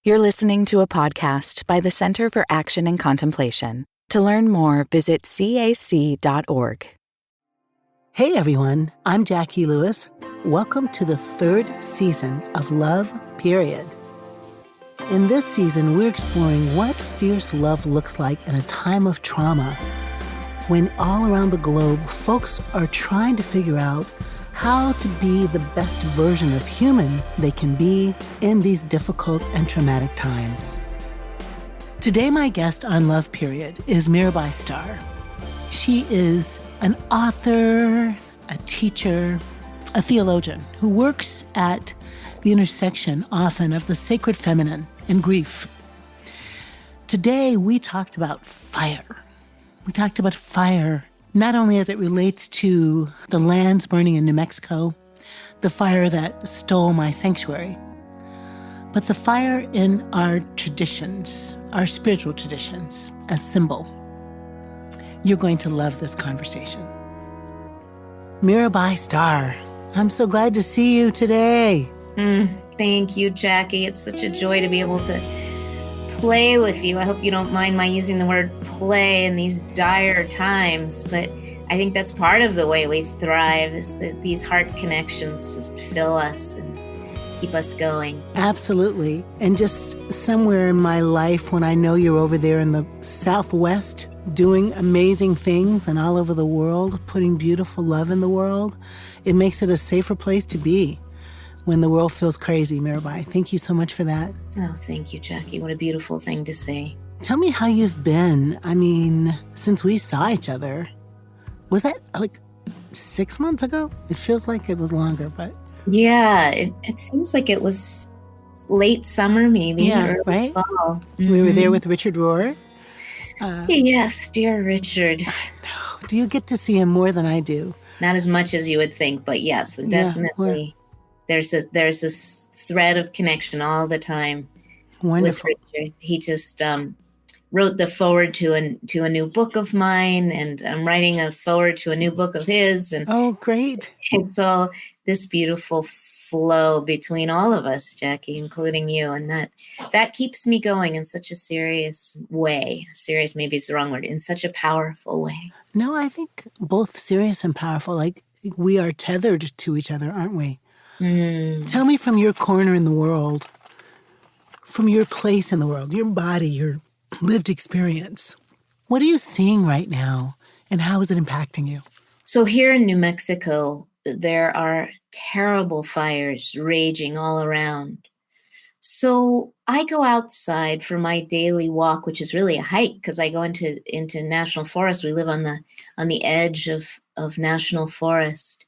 You're listening to a podcast by the Center for Action and Contemplation. To learn more, visit cac.org. Hey everyone, I'm Jacqui Lewis. Welcome to the third season of Love, Period. In this season, we're exploring what fierce love looks like in a time of trauma, when all around the globe, folks are trying to figure out how to be the best version of human they can be in these difficult and traumatic times. Today, my guest on Love, Period is Mirabai Starr. She is an author, a teacher, a theologian who works at the intersection often of the sacred feminine and grief. Today, we talked about fire. We talked about fire not only as it relates to the lands burning in New Mexico, the fire that stole my sanctuary, but the fire in our traditions, our spiritual traditions, as symbol. You're going to love this conversation. Mirabai Starr, I'm so glad to see you today. Thank you, Jacqui. It's such a joy to be able to play with you. I hope you don't mind my using the word play in these dire times, but I think that's part of the way we thrive, is that these heart connections just fill us and keep us going. Absolutely. And just somewhere in my life, when I know you're over there in the Southwest doing amazing things and all over the world, putting beautiful love in the world, it makes it a safer place to be when the world feels crazy, Mirabai. Thank you so much for that. Oh, thank you, Jacqui. What a beautiful thing to say. Tell me how you've been. I mean, since we saw each other, was that like 6 months ago? It feels like it was longer, but... Yeah, it seems like it was late summer, maybe. Yeah, right? Fall. Mm-hmm. We were there with Richard Rohr. Yes, dear Richard. I know. Do you get to see him more than I do? Not as much as you would think, but yes, definitely. There's this thread of connection all the time. Wonderful. With Richard. He just wrote the forward to a new book of mine, and I'm writing a forward to a new book of his. And oh, great! It's all this beautiful flow between all of us, Jacqui, including you, and that keeps me going in such a serious way. Serious maybe is the wrong word. In such a powerful way. No, I think both serious and powerful. Like, we are tethered to each other, aren't we? Tell me, from your corner in the world, from your place in the world, your body, your lived experience, what are you seeing right now, and how is it impacting you? So here in New Mexico, there are terrible fires raging all around. So I go outside for my daily walk, which is really a hike, because I go into national forest. We live on the edge of national forest.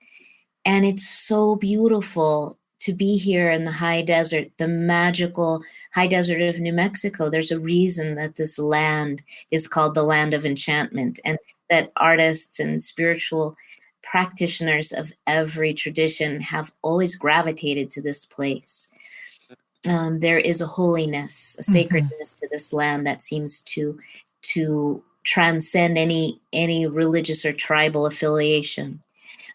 And it's so beautiful to be here in the high desert, the magical high desert of New Mexico. There's a reason that this land is called the land of enchantment, and that artists and spiritual practitioners of every tradition have always gravitated to this place. There is a holiness, a sacredness to this land that seems to transcend any religious or tribal affiliation.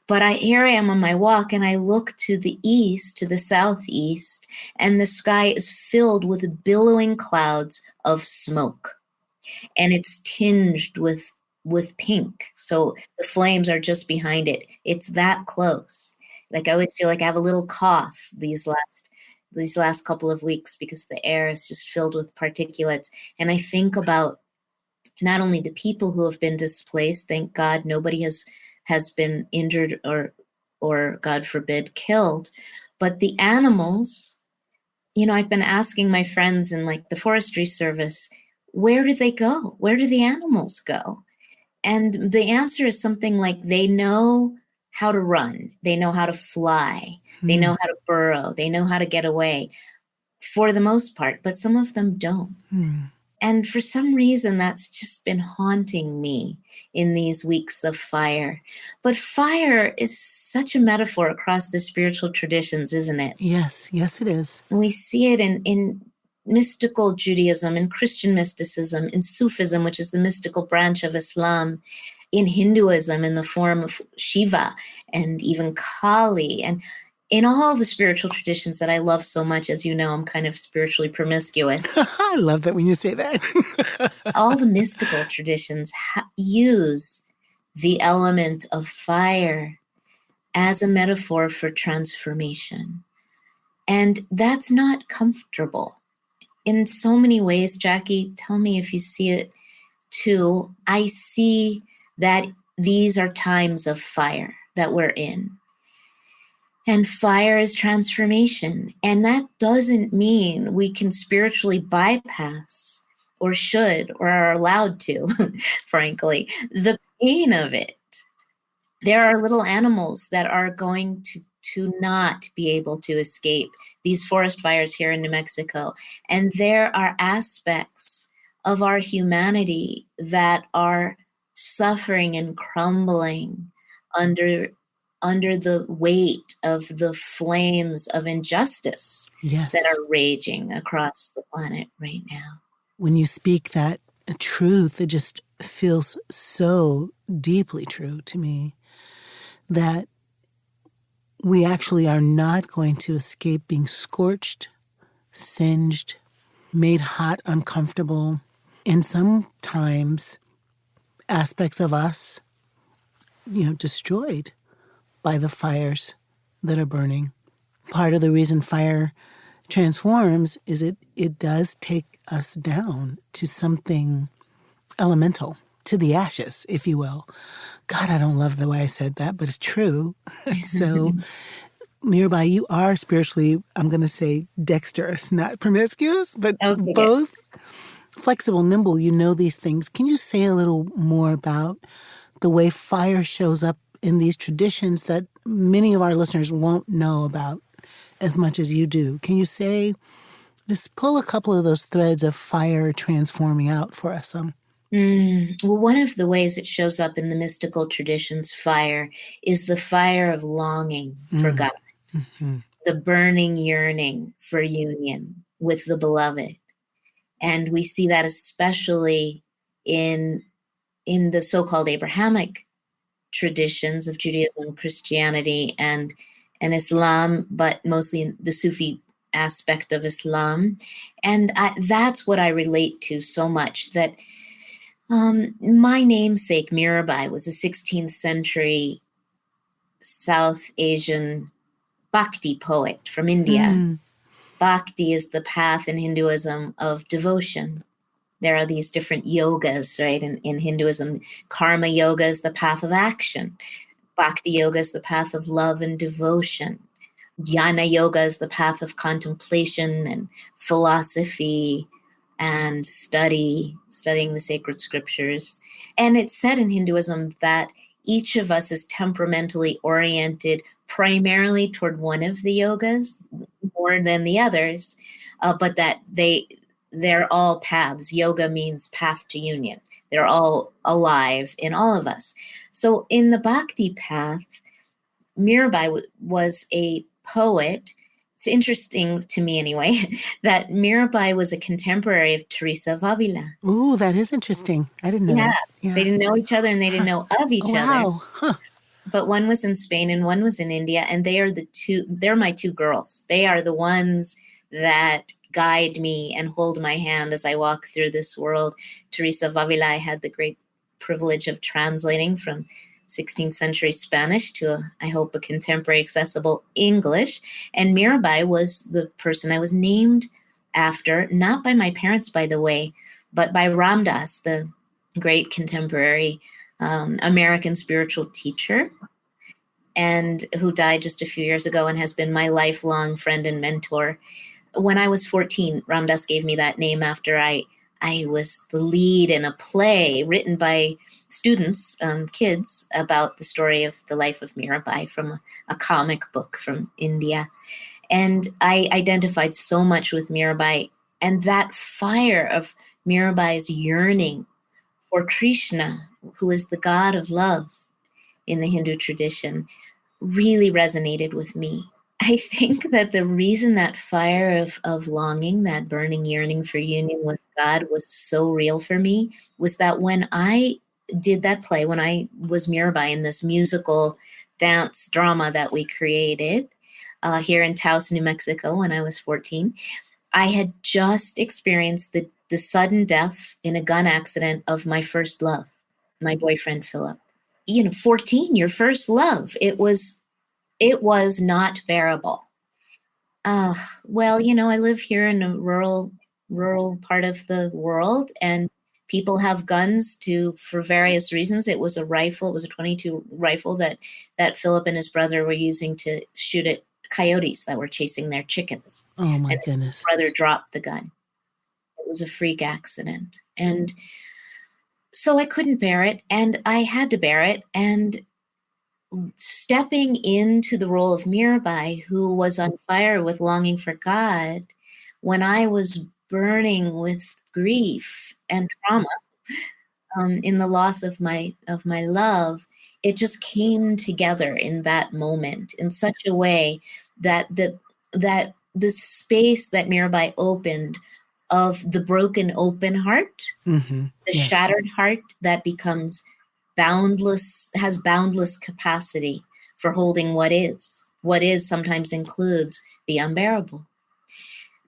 But here I am on my walk, and I look to the east, to the southeast, and the sky is filled with billowing clouds of smoke. And it's tinged with pink. So the flames are just behind it. It's that close. Like, I always feel like I have a little cough these last couple of weeks, because the air is just filled with particulates. And I think about not only the people who have been displaced, thank God nobody has been injured or God forbid killed, but the animals. I've been asking my friends in like the forestry service, where do they go? Where do the animals go? And the answer is something like, they know how to run, they know how to fly, they know how to burrow, they know how to get away, for the most part, but some of them don't. And for some reason, that's just been haunting me in these weeks of fire. But fire is such a metaphor across the spiritual traditions, isn't it? Yes, it is. We see it in mystical Judaism, in Christian mysticism, in Sufism, which is the mystical branch of Islam, in Hinduism in the form of Shiva and even Kali. And in all the spiritual traditions that I love so much, as you know, I'm kind of spiritually promiscuous. I love that when you say that. All the mystical traditions use the element of fire as a metaphor for transformation. And that's not comfortable. In so many ways, Jacqui, tell me if you see it too. I see that these are times of fire that we're in. And fire is transformation. And that doesn't mean we can spiritually bypass or should or are allowed to, frankly, the pain of it. There are little animals that are going to not be able to escape these forest fires here in New Mexico. And there are aspects of our humanity that are suffering and crumbling under the weight of the flames of injustice Yes. that are raging across the planet right now. When you speak that truth, it just feels so deeply true to me that we actually are not going to escape being scorched, singed, made hot, uncomfortable, and sometimes aspects of us, destroyed by the fires that are burning. Part of the reason fire transforms is it does take us down to something elemental, to the ashes, if you will. God, I don't love the way I said that, but it's true. So, Mirabai, you are spiritually, I'm going to say dexterous, not promiscuous, but Okay, both flexible, nimble. You know these things. Can you say a little more about the way fire shows up in these traditions that many of our listeners won't know about as much as you do? Can you say, just pull a couple of those threads of fire transforming out for us? Well, one of the ways it shows up in the mystical traditions, fire, is the fire of longing for God, the burning yearning for union with the beloved. And we see that especially in the so-called Abrahamic traditions of Judaism, Christianity, and Islam, but mostly in the Sufi aspect of Islam. And that's what I relate to so much, that my namesake, Mirabai, was a 16th century South Asian Bhakti poet from India. Bhakti is the path in Hinduism of devotion. There are these different yogas, right? In Hinduism, karma yoga is the path of action. Bhakti yoga is the path of love and devotion. Jnana yoga is the path of contemplation and philosophy and studying the sacred scriptures. And it's said in Hinduism that each of us is temperamentally oriented primarily toward one of the yogas more than the others, but that they're all paths. Yoga means path to union. They're all alive in all of us. So in the Bhakti path, Mirabai was a poet. It's interesting to me anyway, that Mirabai was a contemporary of Teresa of Avila. Ooh, that is interesting. I didn't know that. Yeah. They didn't know each other and they didn't know of each other. Wow. Huh. But one was in Spain and one was in India, and they're my two girls. They are the ones that guide me and hold my hand as I walk through this world. Teresa of Avila, I had the great privilege of translating from 16th century Spanish to, I hope, a contemporary accessible English. And Mirabai was the person I was named after, not by my parents, by the way, but by Ram Dass, the great contemporary American spiritual teacher, and who died just a few years ago and has been my lifelong friend and mentor. When I was 14, Ram Dass gave me that name after I was the lead in a play written by students, kids, about the story of the life of Mirabai from a comic book from India. And I identified so much with Mirabai, and that fire of Mirabai's yearning for Krishna, who is the god of love in the Hindu tradition, really resonated with me. I think that the reason that fire of longing, that burning yearning for union with God was so real for me was that when I did that play, when I was Mirabai in this musical dance drama that we created, here in Taos, New Mexico, when I was 14. I had just experienced the sudden death in a gun accident of my first love, my boyfriend, Philip. 14, your first love. It was not bearable. Well, I live here in a rural part of the world, and people have guns for various reasons. It was a rifle. It was a 22 rifle that Philip and his brother were using to shoot at coyotes that were chasing their chickens. Oh my And his goodness. brother dropped the gun. It was a freak accident. And so I couldn't bear it, and I had to bear it. And stepping into the role of Mirabai, who was on fire with longing for God, when I was burning with grief and trauma in the loss of my love, it just came together in that moment in such a way that the space that Mirabai opened of the broken open heart, Mm-hmm. the Yes. shattered heart that becomes has boundless capacity for holding what is. What is sometimes includes the unbearable.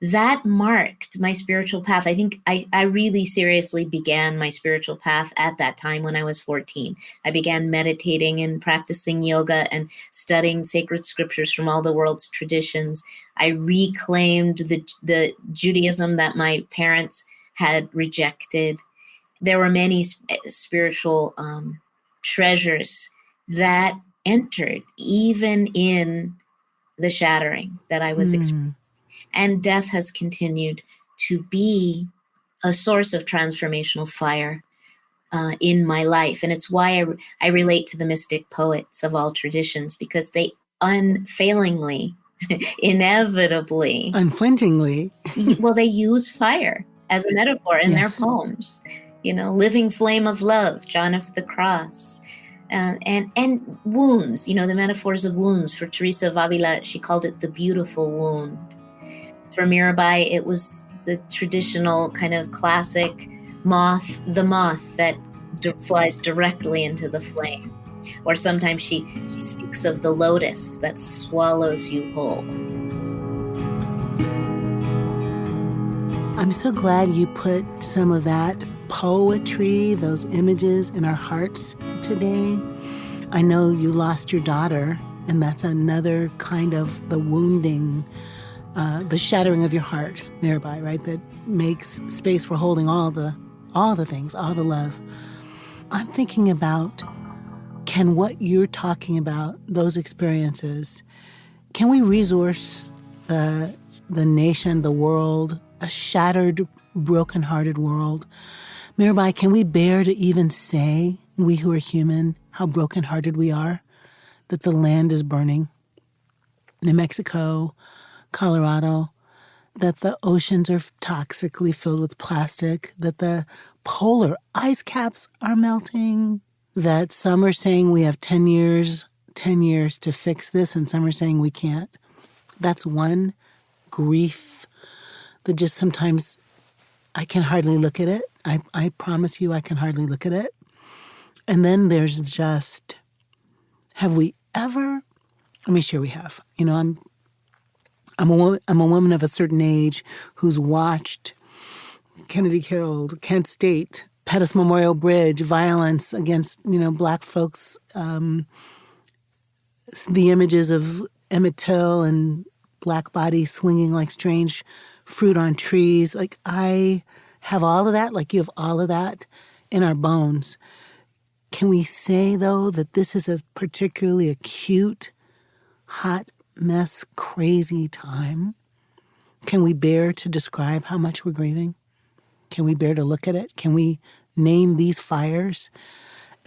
That marked my spiritual path. I think I really seriously began my spiritual path at that time when I was 14. I began meditating and practicing yoga and studying sacred scriptures from all the world's traditions. I reclaimed the Judaism that my parents had rejected. There were many spiritual treasures that entered even in the shattering that I was experiencing. And death has continued to be a source of transformational fire in my life. And it's why I relate to the mystic poets of all traditions, because they unfailingly, inevitably, Unflinchingly. well, they use fire as a metaphor in their Yes. poems. Living flame of love, John of the Cross, and wounds. The metaphors of wounds. For Teresa of Avila, she called it the beautiful wound. For Mirabai, it was the traditional kind of classic moth that flies directly into the flame. Or sometimes she speaks of the lotus that swallows you whole. I'm so glad you put some of that poetry, those images in our hearts today. I know you lost your daughter, and that's another kind of the wounding, the shattering of your heart, Mirabai, right? That makes space for holding all the things, all the love. I'm thinking about, can what you're talking about, those experiences, can we resource the nation, the world, a shattered, broken-hearted world? Mirabai, can we bear to even say, we who are human, how broken-hearted we are, that the land is burning? New Mexico, Colorado, that the oceans are toxically filled with plastic, that the polar ice caps are melting, that some are saying we have 10 years to fix this, and some are saying we can't. That's one grief that just sometimes I can hardly look at it. I promise you I can hardly look at it. And then there's just, have we ever, I'm sure we have. I'm a woman of a certain age who's watched Kennedy killed, Kent State, Pettus Memorial Bridge, violence against, Black folks, the images of Emmett Till and Black bodies swinging like strange fruit on trees. Like, I have all of that, like you have all of that in our bones. Can we say, though, that this is a particularly acute, hot mess, crazy time? Can we bear to describe how much we're grieving? Can we bear to look at it? Can we name these fires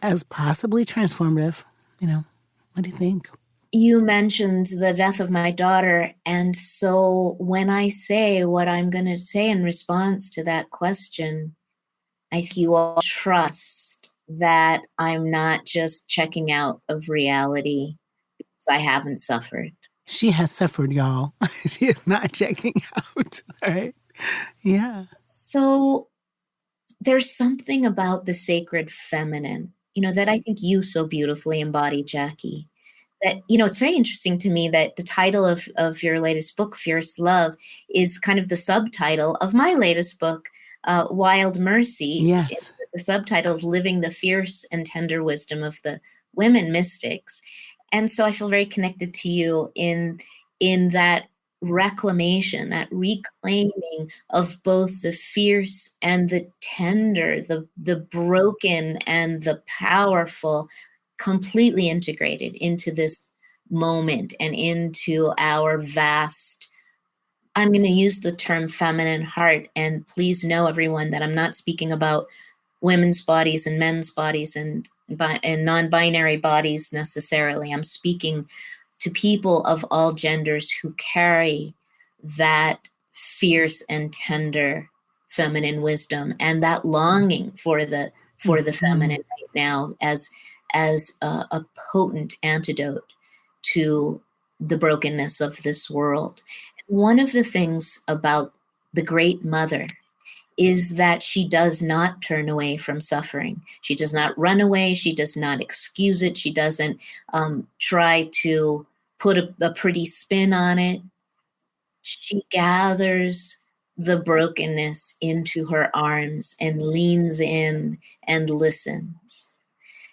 as possibly transformative? What do you think? You mentioned the death of my daughter. And so when I say what I'm going to say in response to that question, I think you all trust that I'm not just checking out of reality because I haven't suffered. She has suffered, y'all. She is not checking out, right? Yeah. So there's something about the sacred feminine, that I think you so beautifully embody, Jacqui, that, it's very interesting to me that the title of your latest book, Fierce Love, is kind of the subtitle of my latest book, Wild Mercy. Yes. The subtitle is Living the Fierce and Tender Wisdom of the Women Mystics. And so I feel very connected to you in that reclamation, that reclaiming of both the fierce and the tender, the broken and the powerful, completely integrated into this moment and into our vast, I'm going to use the term feminine heart. And please know, everyone, that I'm not speaking about women's bodies and men's bodies and non-binary bodies necessarily. I'm speaking to people of all genders who carry that fierce and tender feminine wisdom and that longing for the feminine right now as a potent antidote to the brokenness of this world. One of the things about the Great Mother is that she does not turn away from suffering. She does not run away. She does not excuse it. She doesn't try to put a pretty spin on it. She gathers the brokenness into her arms and leans in and listens.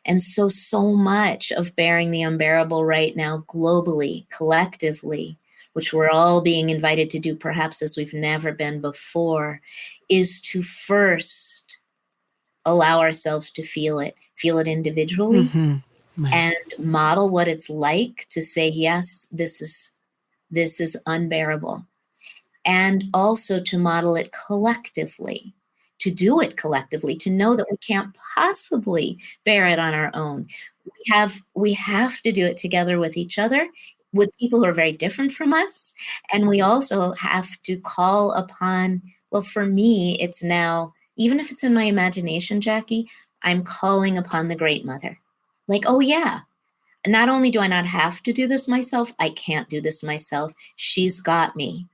And so much of bearing the unbearable right now, globally, collectively, which we're all being invited to do perhaps as we've never been before, is to first allow ourselves to feel it individually, and model what it's like to say, yes, this is unbearable. And also to model it collectively, to do it collectively, to know that we can't possibly bear it on our own. We have to do it together with each other, with people who are very different from us. And we also have to call upon, well, for me, it's now, even if it's in my imagination, Jacqui, I'm calling upon the Great Mother. Like, oh yeah, not only do I not have to do this myself, I can't do this myself. She's got me.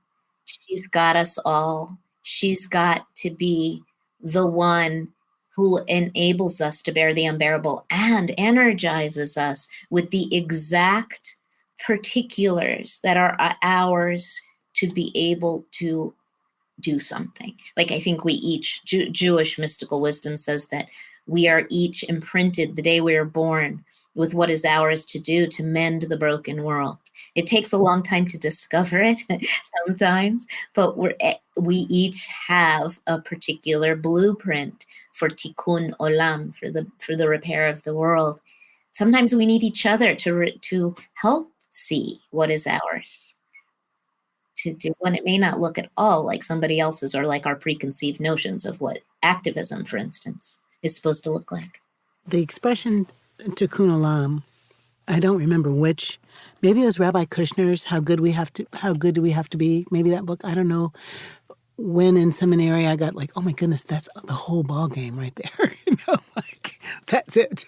She's got us all. She's got to be the one who enables us to bear the unbearable and energizes us with the exact particulars that are ours to be able to do something. Like, I think we each, Jewish mystical wisdom says that we are each imprinted the day we are born with what is ours to do to mend the broken world. It takes a long time to discover it sometimes, but we each have a particular blueprint for tikkun olam, for the repair of the world. Sometimes we need each other to help see what is ours to do, when it may not look at all like somebody else's or like our preconceived notions of what activism, for instance, is supposed to look like. The expression tikkun olam, I don't remember which. Maybe it was Rabbi Kushner's How Good Do We Have to Be? Maybe that book. I don't know. When in seminary, I got like, oh my goodness, that's the whole ball game right there. Like that's it.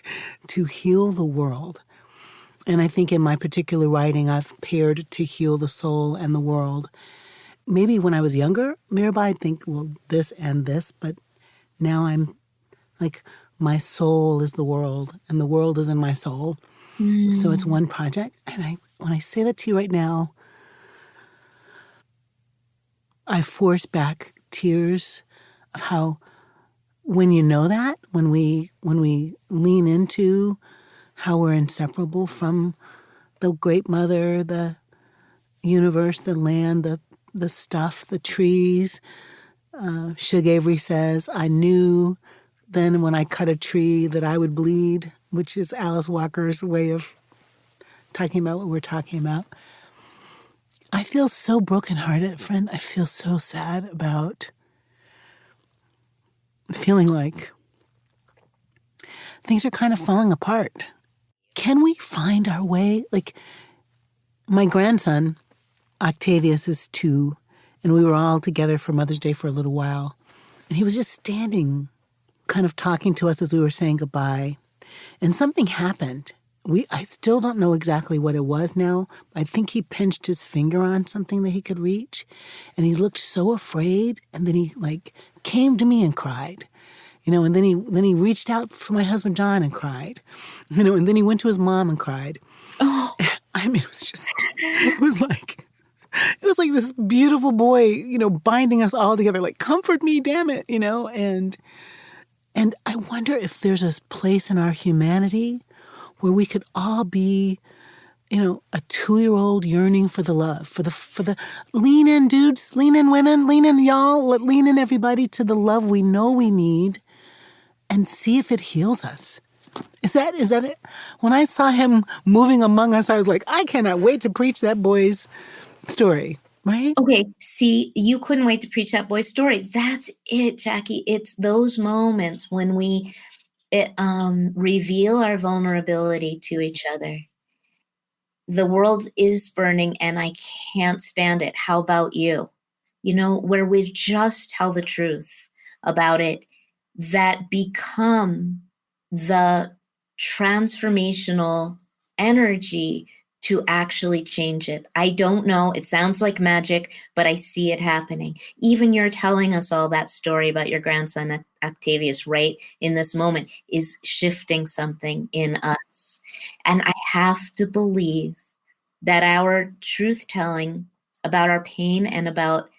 To heal the world. And I think in my particular writing, I've paired to heal the soul and the world. Maybe when I was younger, Mirabai, I'd think, well, this and this. But now I'm like, my soul is the world, and the world is in my soul. So it's one project. And when I say that to you right now, I force back tears of how, when you know that, when we lean into how we're inseparable from the Great Mother, the universe, the land, the stuff, the trees. Shug Avery says, I knew then when I cut a tree that I would bleed, which is Alice Walker's way of talking about what we're talking about. I feel so brokenhearted, friend. I feel so sad about feeling like things are kind of falling apart. Can we find our way? Like, my grandson, Octavius, is 2, and we were all together for Mother's Day for a little while. And he was just standing, kind of talking to us as we were saying goodbye. And something happened. I still don't know exactly what it was now. I think he pinched his finger on something that he could reach. And he looked so afraid. And then he, came to me and cried. And then he reached out for my husband John and cried. And then he went to his mom and cried. Oh. I mean, it was like, it was like this beautiful boy, binding us all together, like, comfort me, damn it, and I wonder if there's a place in our humanity where we could all be, a 2-year-old yearning for the love, for the lean in dudes, lean in women, lean in y'all, lean in everybody to the love we know we need and see if it heals us. Is that it? When I saw him moving among us, I was like, I cannot wait to preach that boy's story, right? Okay, see, you couldn't wait to preach that boy's story. That's it, Jacqui. It's those moments when we reveal our vulnerability to each other. The world is burning and I can't stand it. How about you? Where we just tell the truth about it, that become the transformational energy to actually change it. I don't know. It sounds like magic, but I see it happening. Even you're telling us all that story about your grandson, Octavius, right in this moment is shifting something in us. And I have to believe that our truth telling about our pain and about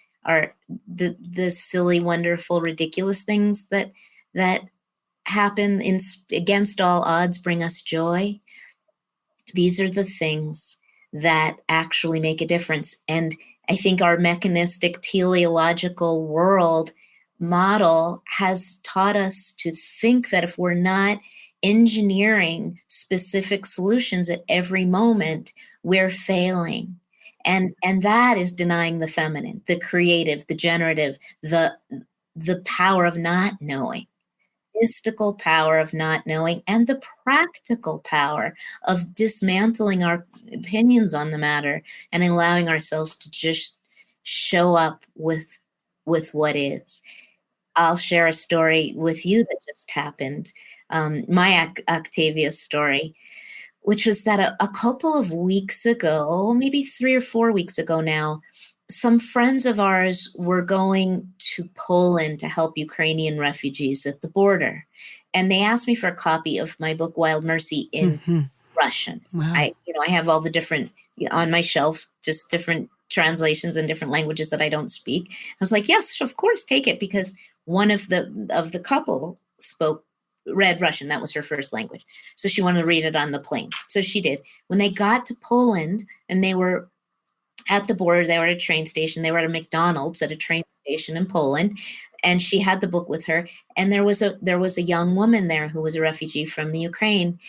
the silly, wonderful, ridiculous things that happen against all odds bring us joy. These are the things that actually make a difference. And I think our mechanistic teleological world model has taught us to think that if we're not engineering specific solutions at every moment, we're failing. And that is denying the feminine, the creative, the generative, the power of not knowing. Mystical power of not knowing and the practical power of dismantling our opinions on the matter and allowing ourselves to just show up with what is. I'll share a story with you that just happened, my Octavius story, which was that a couple of weeks ago, maybe 3 or 4 weeks ago now, some friends of ours were going to Poland to help Ukrainian refugees at the border. And they asked me for a copy of my book, Wild Mercy, in Russian. Wow. I have all the different, on my shelf, just different translations in different languages that I don't speak. I was like, yes, of course, take it, because one of the couple read Russian. That was her first language. So she wanted to read it on the plane. So she did. When they got to Poland and they were at the border, they were at a train station. They were at a McDonald's at a train station in Poland, and she had the book with her. And there was a young woman there who was a refugee from the Ukraine,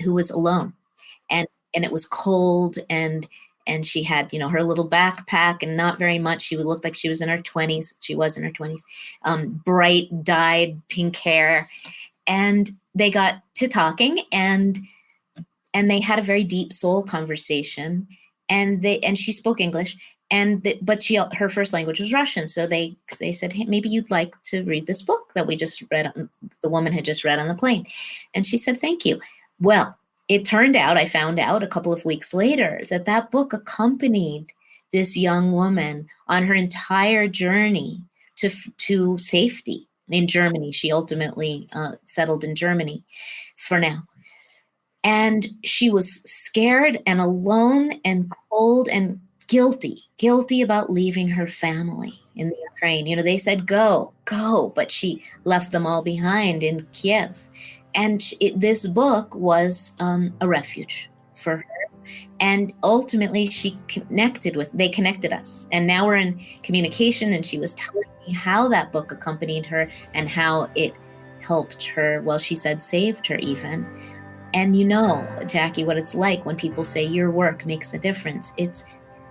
who was alone, and it was cold, and she had her little backpack and not very much. She looked like she was in her 20s. She was in her 20s. Bright dyed pink hair, and they got to talking, and they had a very deep soul conversation. And she spoke English, but her first language was Russian. So they said, hey, maybe you'd like to read this book that we just read. The woman had just read on the plane, and she said, thank you. Well, it turned out, I found out a couple of weeks later that book accompanied this young woman on her entire journey to safety in Germany. She ultimately settled in Germany for now. And she was scared and alone and cold and guilty about leaving her family in the Ukraine. They said, go, but she left them all behind in Kiev. And this book was a refuge for her. And ultimately they connected us. And now we're in communication, and she was telling me how that book accompanied her and how it helped her. Well, she said saved her even. And Jacqui, what it's like when people say your work makes a difference. It's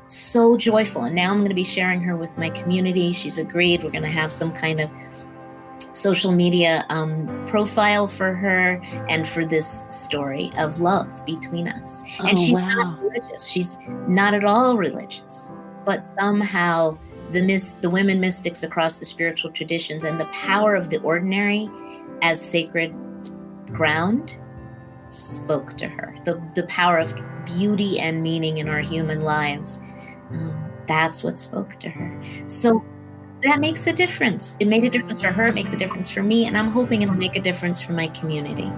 so joyful. And now I'm going to be sharing her with my community. She's agreed. We're going to have some kind of social media profile for her and for this story of love between us. And she's not religious. She's not at all religious. But somehow the women mystics across the spiritual traditions and the power of the ordinary as sacred ground spoke to her. The power of beauty and meaning in our human lives. That's what spoke to her. So that makes a difference. It made a difference for her. It makes a difference for me. And I'm hoping it'll make a difference for my community.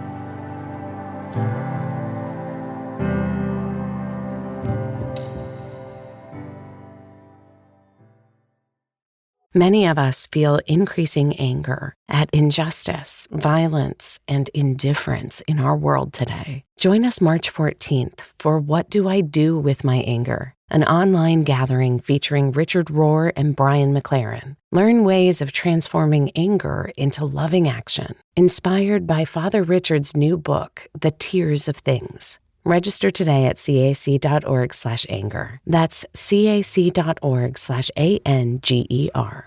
Many of us feel increasing anger at injustice, violence, and indifference in our world today. Join us March 14th for What Do I Do with My Anger? An online gathering featuring Richard Rohr and Brian McLaren. Learn ways of transforming anger into loving action, inspired by Father Richard's new book, The Tears of Things. Register today at cac.org/anger. That's cac.org/ANGER.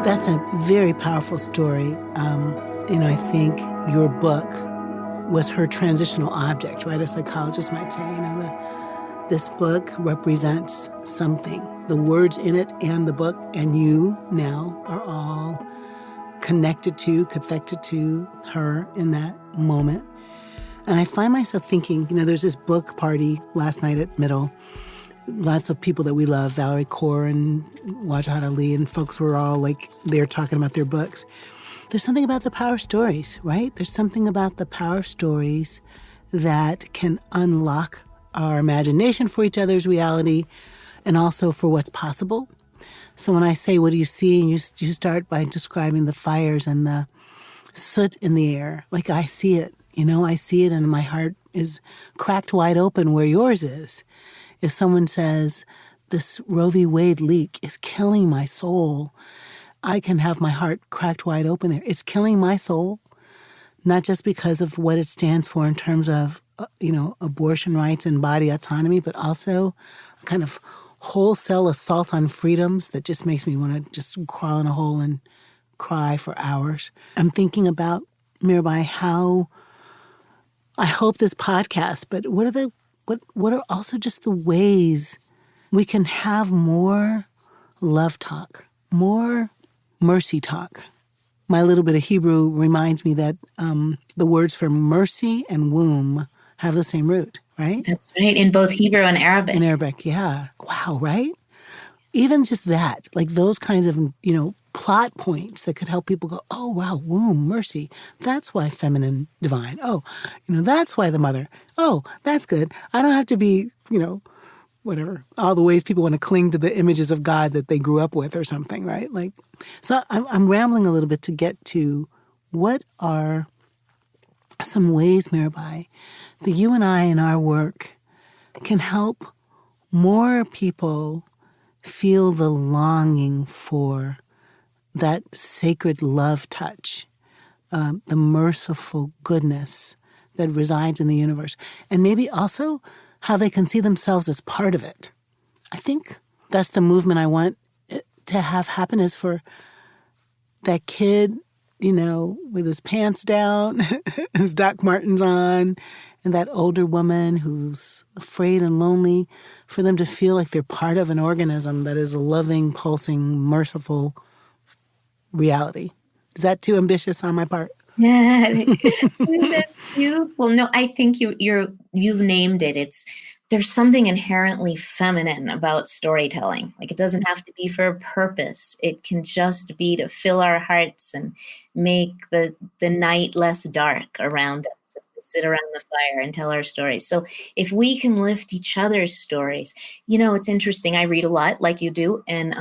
That's a very powerful story. I think your book was her transitional object, right? A psychologist might say, this book represents something. The words in it and the book and you now are all connected to, cathected to her in that moment. And I find myself thinking, there's this book party last night at Middle. Lots of people that we love, Valerie Kaur and Wajahat Ali, and folks were all they're talking about their books. There's something about the power of stories, right? There's something about the power of stories that can unlock our imagination for each other's reality and also for what's possible. So when I say, what do you see? And you start by describing the fires and the soot in the air. I see it, I see it and my heart is cracked wide open where yours is. If someone says, this Roe v. Wade leak is killing my soul, I can have my heart cracked wide open there. It's killing my soul, not just because of what it stands for in terms of, abortion rights and body autonomy, but also a kind of wholesale assault on freedoms that just makes me want to just crawl in a hole and cry for hours. I'm thinking about, Mirabai, how I hope this podcast, but what are also just the ways we can have more love talk, more mercy talk. My little bit of Hebrew reminds me that the words for mercy and womb have the same root, right? That's right, in both Hebrew and Arabic. In Arabic, yeah. Wow, right? Even just that, those kinds of, plot points that could help people go, oh, wow, womb, mercy. That's why feminine, divine. Oh, that's why the mother. Oh, that's good. I don't have to be, whatever, all the ways people want to cling to the images of God that they grew up with or something, right? So I'm rambling a little bit to get to what are some ways, Mirabai, that you and I in our work can help more people feel the longing for that sacred love touch, the merciful goodness that resides in the universe, and maybe also how they can see themselves as part of it. I think that's the movement I want to have happen, is for that kid, with his pants down, his Doc Martens on, and that older woman who's afraid and lonely, for them to feel like they're part of an organism that is a loving, pulsing, merciful reality. Is that too ambitious on my part? Yeah, that's beautiful. No, I think you've named it. There's something inherently feminine about storytelling. It doesn't have to be for a purpose. It can just be to fill our hearts and make the night less dark around us as we sit around the fire and tell our stories. So if we can lift each other's stories, it's interesting. I read a lot like you do. And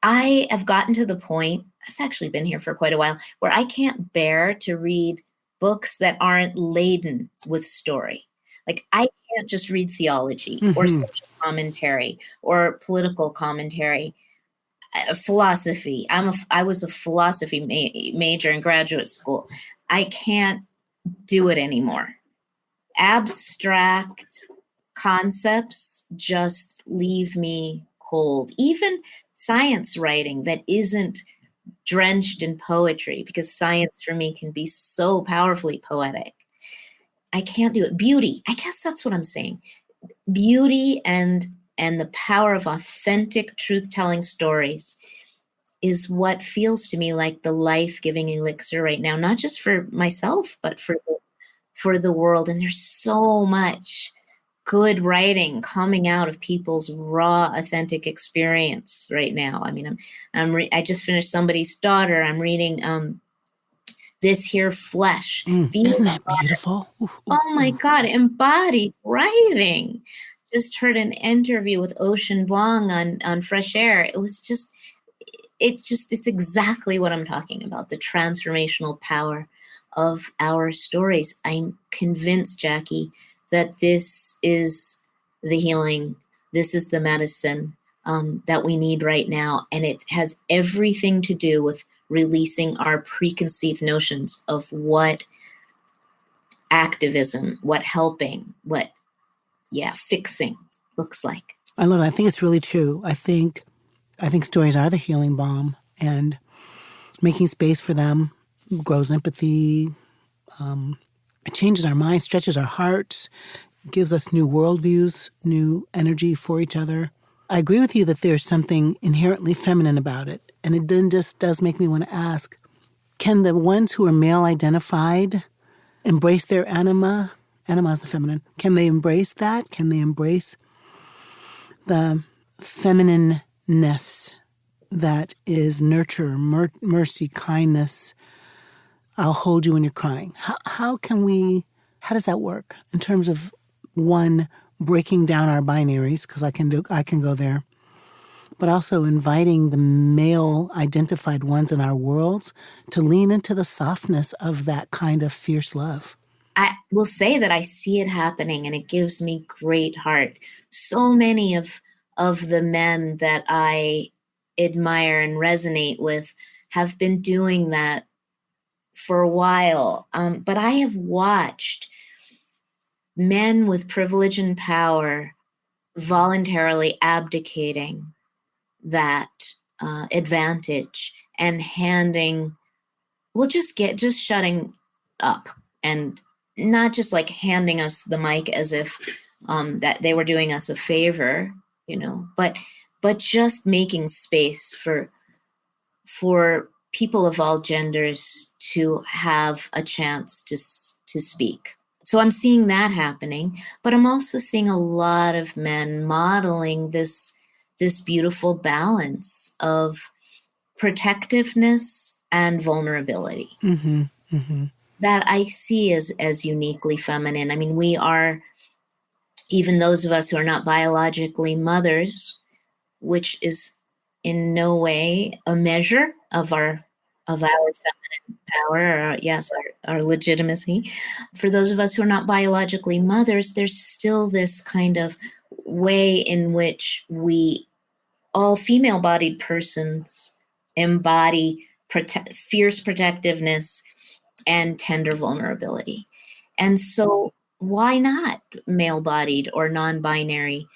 I have gotten to the point, I've actually been here for quite a while, where I can't bear to read books that aren't laden with story. I can't just read theology or social commentary or political commentary, philosophy. I was a philosophy major in graduate school. I can't do it anymore. Abstract concepts just leave me cold. Even science writing that isn't drenched in poetry, because science for me can be so powerfully poetic. I can't do it. Beauty, I guess that's what I'm saying. Beauty and the power of authentic truth-telling stories is what feels to me like the life-giving elixir right now, not just for myself, but for the world. And there's so much good writing coming out of people's raw, authentic experience right now. I mean, I just finished Somebody's Daughter. I'm reading This Here Flesh. Isn't that beautiful? Oh my God, embodied writing. just heard an interview with Ocean Vuong on Fresh Air. It's exactly what I'm talking about, the transformational power of our stories. I'm convinced, Jacqui, that this is the healing, this is the medicine that we need right now. And it has everything to do with releasing our preconceived notions of what activism, what helping, what fixing looks like. I love it. I think it's really true. I think stories are the healing balm, and making space for them grows empathy. It changes our minds, stretches our hearts, gives us new worldviews, new energy for each other. I agree with you that there's something inherently feminine about it. And it then just does make me want to ask, can the ones who are male identified embrace their anima? Anima is the feminine. Can they embrace that? Can they embrace the feminineness that is nurture, mercy, kindness? I'll hold you when you're crying. How does that work in terms of, one, breaking down our binaries, because I can go there, but also inviting the male identified ones in our worlds to lean into the softness of that kind of fierce love? I will say that I see it happening, and it gives me great heart. So many of the men that I admire and resonate with have been doing that for a while. But I have watched men with privilege and power voluntarily abdicating that advantage and just shutting up, and not just like handing us the mic as if that they were doing us a favor, but just making space for people of all genders to have a chance to speak. So I'm seeing that happening, but I'm also seeing a lot of men modeling this beautiful balance of protectiveness and vulnerability. Mm-hmm, mm-hmm. That I see as uniquely feminine. I mean, we are, even those of us who are not biologically mothers, which is in no way a measure of our feminine power, or our legitimacy. For those of us who are not biologically mothers, there's still this kind of way in which all female-bodied persons embody fierce protectiveness and tender vulnerability. And so why not male-bodied or non-binary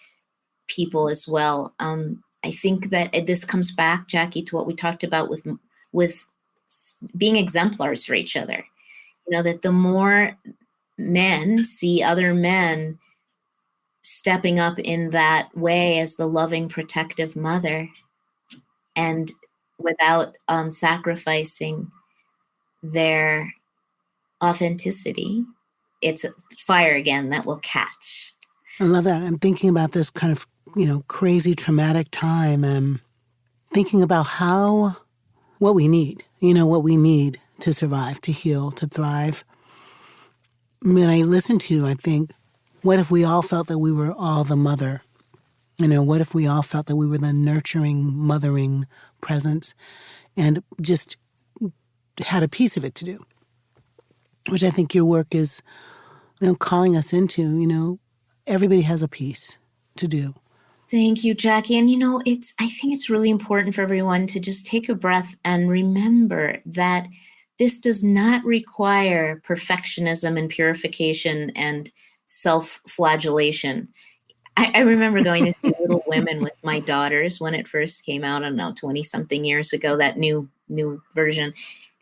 people as well? I think that this comes back, Jacqui, to what we talked about with being exemplars for each other. That the more men see other men stepping up in that way as the loving, protective mother, and without sacrificing their authenticity, it's a fire again that will catch. I love that. I'm thinking about this kind of, crazy, traumatic time, and thinking about what we need to survive, to heal, to thrive. When I listen to you, I think, what if we all felt that we were all the mother? What if we all felt that we were the nurturing, mothering presence, and just had a piece of it to do? Which I think your work is, calling us into. Everybody has a piece to do. Thank you, Jacqui. And I think it's really important for everyone to just take a breath and remember that this does not require perfectionism and purification and self-flagellation. I remember going to see Little Women with my daughters when it first came out, I don't know, 20-something years ago, that new version.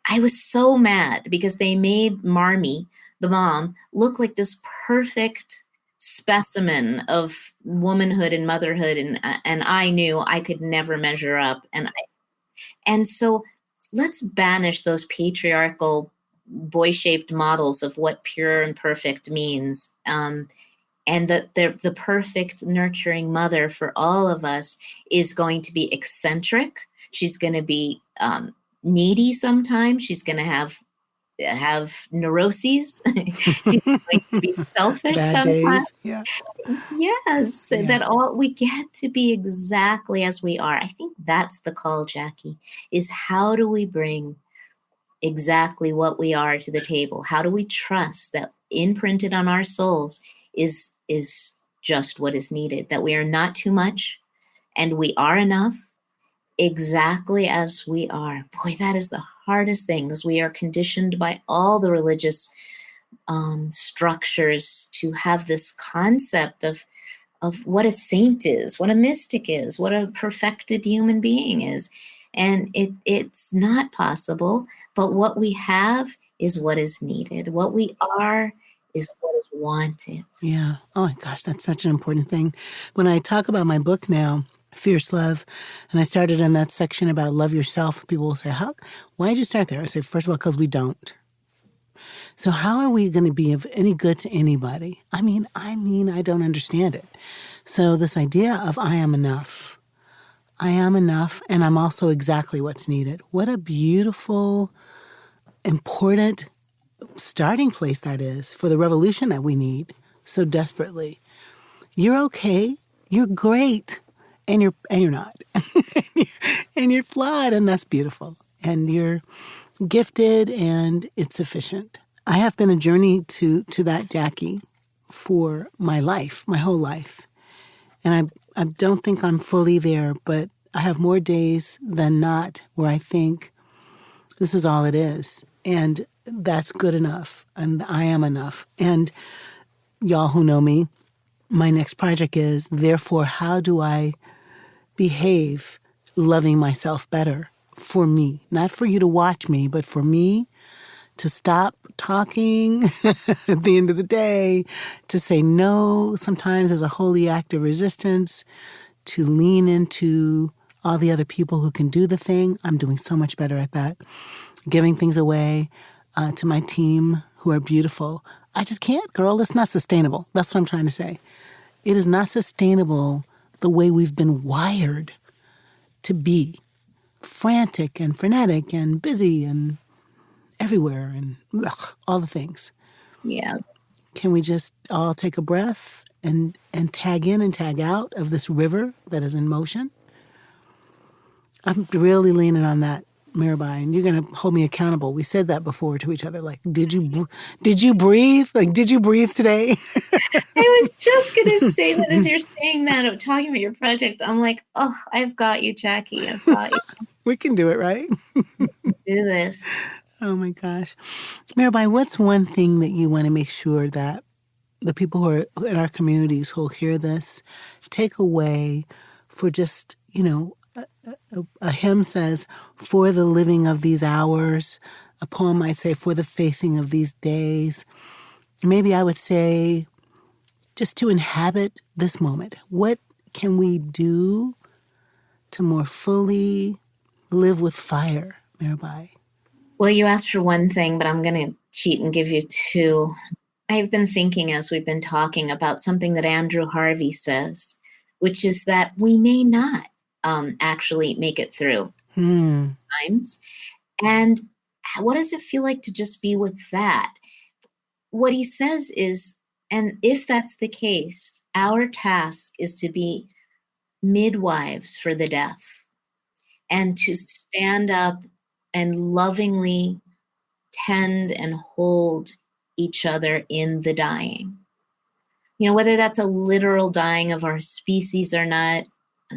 I was so mad because they made Marmee, the mom, look like this perfect specimen of womanhood and motherhood, and I knew I could never measure up. And so let's banish those patriarchal boy-shaped models of what pure and perfect means. And the perfect nurturing mother for all of us is going to be eccentric. She's going to be needy sometimes. She's going to have have neuroses? Do you like to be selfish Bad sometimes? days. Yeah. Yes, Yeah. that all we get to be exactly as we are. I think that's the call, Jacqui, is how do we bring exactly what we are to the table? How do we trust that imprinted on our souls is just what is needed, that we are not too much and we are enough exactly as we are? Boy, that is the hardest thing, because we are conditioned by all the religious structures to have this concept of what a saint is, what a mystic is, what a perfected human being is. And it's not possible, but what we have is what is needed. What we are is what is wanted. Yeah. Oh my gosh, that's such an important thing. When I talk about my book now, Fierce Love, and I started in that section about love yourself, people will say, why did you start there? I say, first of all, because we don't. So how are we going to be of any good to anybody? I mean, I don't understand it. So this idea of I am enough, and I'm also exactly what's needed. What a beautiful, important starting place that is for the revolution that we need so desperately. You're okay. You're great. And you're not. And you're flawed, and that's beautiful. And you're gifted, and it's sufficient. I have been a journey to that, Jacqui, for my life, my whole life. And I don't think I'm fully there, but I have more days than not where I think this is all it is. And that's good enough. And I am enough. And y'all who know me, my next project is, therefore, how do I behave loving myself better for me? Not for you to watch me, but for me to stop talking at the end of the day, to say no sometimes as a holy act of resistance, to lean into all the other people who can do the thing. I'm doing so much better at that. Giving things away to my team who are beautiful. I just can't, girl. It's not sustainable. That's what I'm trying to say. It is not sustainable the way we've been wired to be. Frantic and frenetic and busy and everywhere and all the things. Yes. Can we just all take a breath and tag in and tag out of this river that is in motion? I'm really leaning on that, Mirabai, and you're going to hold me accountable. We said that before to each other. Like, did you breathe? Like, did you breathe today? I was just going to say that as you're saying that, talking about your project, I'm like, oh, I've got you, Jacqui. I've got you. We can do it, right? Do this. Oh, my gosh. Mirabai, what's one thing that you want to make sure that the people who are in our communities who will hear this take away for just, a hymn says, for the living of these hours. A poem might say, for the facing of these days. Maybe I would say, just to inhabit this moment. What can we do to more fully live with fire, Mirabai? Well, you asked for one thing, but I'm going to cheat and give you two. I've been thinking as we've been talking about something that Andrew Harvey says, which is that we may not actually make it through times. And what does it feel like to just be with that? What he says is, and if that's the case, our task is to be midwives for the deaf and to stand up and lovingly tend and hold each other in the dying. Whether that's a literal dying of our species or not,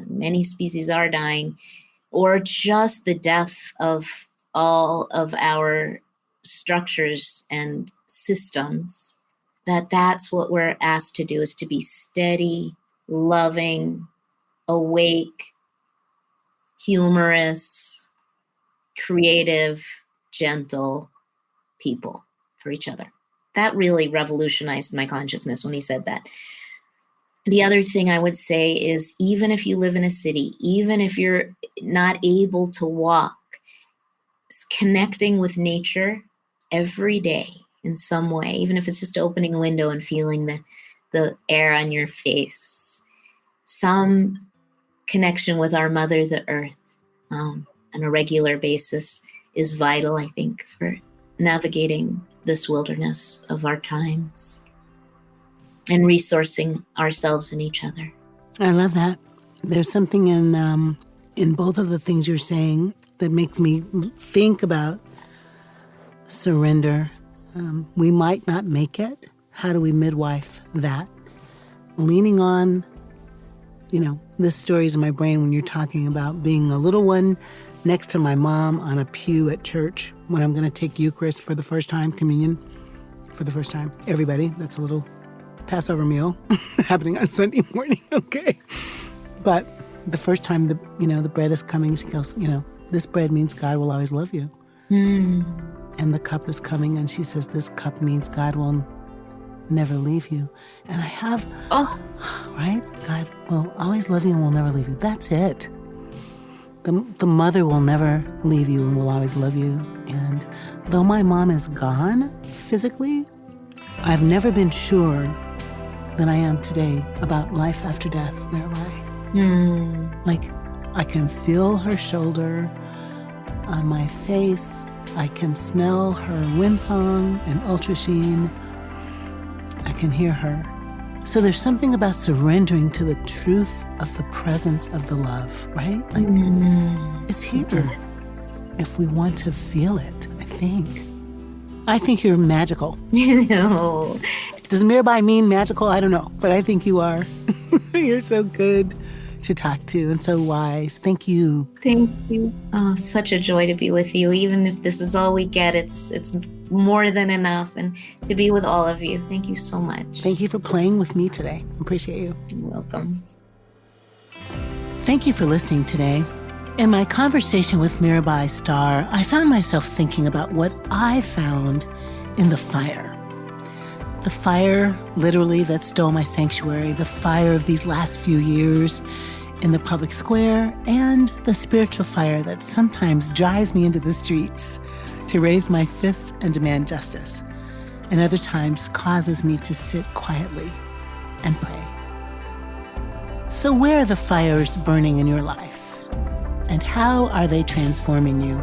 many species are dying, or just the death of all of our structures and systems, that's what we're asked to do, is to be steady, loving, awake, humorous, creative, gentle people for each other. That really revolutionized my consciousness when he said that. The other thing I would say is, even if you live in a city, even if you're not able to walk, connecting with nature every day in some way, even if it's just opening a window and feeling the air on your face, some connection with our mother, the earth, on a regular basis is vital, I think, for navigating this wilderness of our times and resourcing ourselves and each other. I love that. There's something in both of the things you're saying that makes me think about surrender. We might not make it. How do we midwife that? Leaning on, this story's in my brain when you're talking about being a little one next to my mom on a pew at church when I'm going to take Eucharist for the first time, communion for the first time. Everybody, that's a little Passover meal happening on Sunday morning, okay? But the first time the bread is coming, she goes, this bread means God will always love you. And the cup is coming, and she says, this cup means God will never leave you. And I have, right? God will always love you and will never leave you. That's it. The mother will never leave you and will always love you. And though my mom is gone physically, I've never been sure than I am today about life after death, Mirabai. Like, I can feel her shoulder on my face. I can smell her wind song and ultra sheen. I can hear her. So there's something about surrendering to the truth of the presence of the love, right? Like, it's here if we want to feel it, I think. I think you're magical. No. Does Mirabai mean magical? I don't know, but I think you are. You're so good to talk to and so wise. Thank you. Thank you. Oh, such a joy to be with you. Even if this is all we get, it's more than enough. And to be with all of you, thank you so much. Thank you for playing with me today. Appreciate you. You're welcome. Thank you for listening today. In my conversation with Mirabai Starr, I found myself thinking about what I found in the fire. The fire, literally, that stole my sanctuary, the fire of these last few years in the public square, and the spiritual fire that sometimes drives me into the streets to raise my fists and demand justice, and other times causes me to sit quietly and pray. So where are the fires burning in your life? And how are they transforming you?